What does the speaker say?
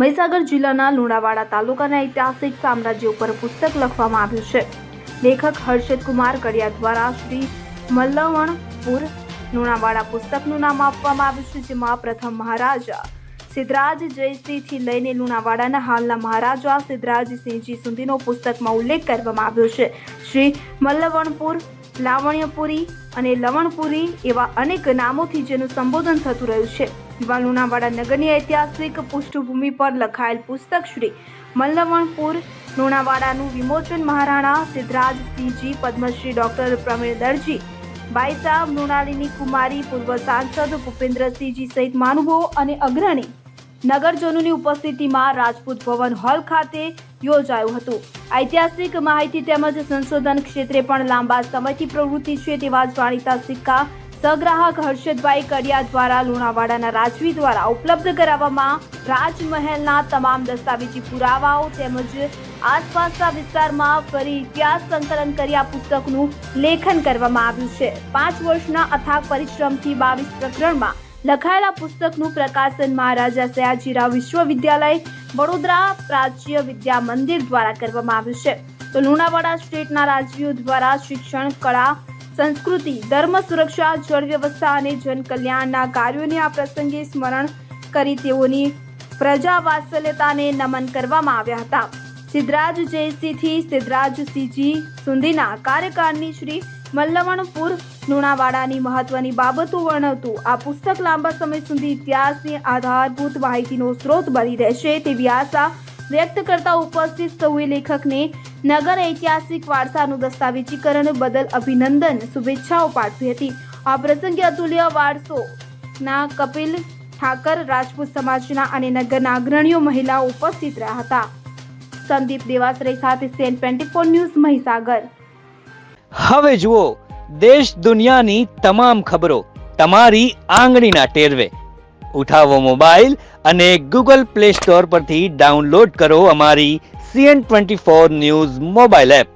મહીસાગર જિલ્લાના લુણાવાડા તાલુકાના ઐતિહાસિક સામ્રાજ્ય ઉપર પુસ્તક લખવામાં આવ્યું છે. લેખક હર્ષદ કુમાર કડિયા દ્વારા શ્રી મલ્લવણપુર લુણાવાડા પુસ્તકનું નામ આપવામાં આવ્યું છે, જેમાં પ્રથમ મહારાજા સિદ્ધરાજ જયસિંહથી લઈને લુણાવાડાના હાલના મહારાજા સિદ્ધરાજસિંહજી સુધીનો પુસ્તકમાં ઉલ્લેખ કરવામાં આવ્યો છે. શ્રી મલ્લવણપુર, લાવણ્યપુરી અને લવણપુરી એવા અનેક નામોથી જેનું સંબોધન થતું રહ્યું છે. એવા લુણાવાડા નગરની ઐતિહાસિક પૃષ્ઠભૂમિ પર લખાયેલ પુસ્તક શ્રી મલ્લવણપુર લુણાવાડાનું વિમોચન મહારાણા સિદ્ધરાજસિંહજી, પદ્મશ્રી ડોક્ટર પ્રવીણ દરજી, ભાઈ સાહેબ મૃણાલિની કુમારી, પૂર્વ સાંસદ ભૂપેન્દ્રસિંહજી સહિત મહાનુભાવો અને અગ્રણી નગરજનોની ઉપસ્થિતિમાં રાજપૂત ભવન હોલ ખાતે યોજાયું હતું. ઐતિહાસિક માહિતી તેમજ સંશોધન ક્ષેત્રે પણ લાંબા સમયથી પ્રવૃત્તિ છે તેવા જાણીતા સિક્કા સહગ્રાહક હર્ષદભાઈ કડિયા દ્વારા લુણાવાડાના રાજવી દ્વારા ઉપલબ્ધ કરાવવામાં રાજમહેલના તમામ દસ્તાવેજી પુરાવાઓ તેમજ આસપાસના વિસ્તારમાં ફરી ઇતિહાસ સંકલન કરી આ પુસ્તકનું લેખન કરવામાં આવ્યું છે. 5 વર્ષના અથાગ પરિશ્રમથી 22 પ્રકરણમાં લખાયેલા પુસ્તકનું પ્રકાશન મહારાજા સયાજીરાવ વિશ્વવિદ્યાલય વડોદરા પ્રાચ્ય વિદ્યા મંદિર દ્વારા કરવામાં આવ્યું છે. તો લુણાવાડા સ્ટેટના રાજવીઓ દ્વારા શિક્ષણ, કળા, સંસ્કૃતિ, ધર્મ સુરક્ષા, જળ વ્યવસ્થા અને જનકલ્યાણના કાર્યોને આ પ્રસંગે સ્મરણ કરી તેઓની પ્રજા વાત્સલ્યતાને નમન કરવામાં આવ્યા હતા. સિદ્ધરાજ જયસિંહથી સિદ્ધરાજસિંહજી સુધીના કાર્યકાળની શ્રી મલ્લવણપુર લુણાવાડાની મહત્વની બાબતો વર્ણવતું આ પુસ્તક લાંબા સમય સુધી ઇતિહાસની આધારભૂત માહિતીનો સ્ત્રોત બની રહેશે તેવી આશા વ્યક્ત કરતા ઉપસ્થિત સૌએ લેખકને નગર ઐતિહાસિક વારસાનું દસ્તાવેજીકરણ બદલ અભિનંદન, શુભેચ્છાઓ પાઠવી હતી. આ પ્રસંગે અતુલ્ય વારસોના કપિલ ઠાકર, રાજપૂત સમાજના અને નગરના અગ્રણીઓ, મહિલાઓ ઉપસ્થિત રહ્યા હતા. સંદીપ દેવાસરે સાથે CN24 ન્યૂઝ, મહીસાગર. હવે જુઓ દેશ દુનિયાની તમામ ખબરો તમારી આંગળીના ટેરવે. ઉઠાવો મોબાઈલ અને Google Play Store પરથી ડાઉનલોડ કરો અમારી CN24 ન્યૂઝ મોબાઈલ એપ.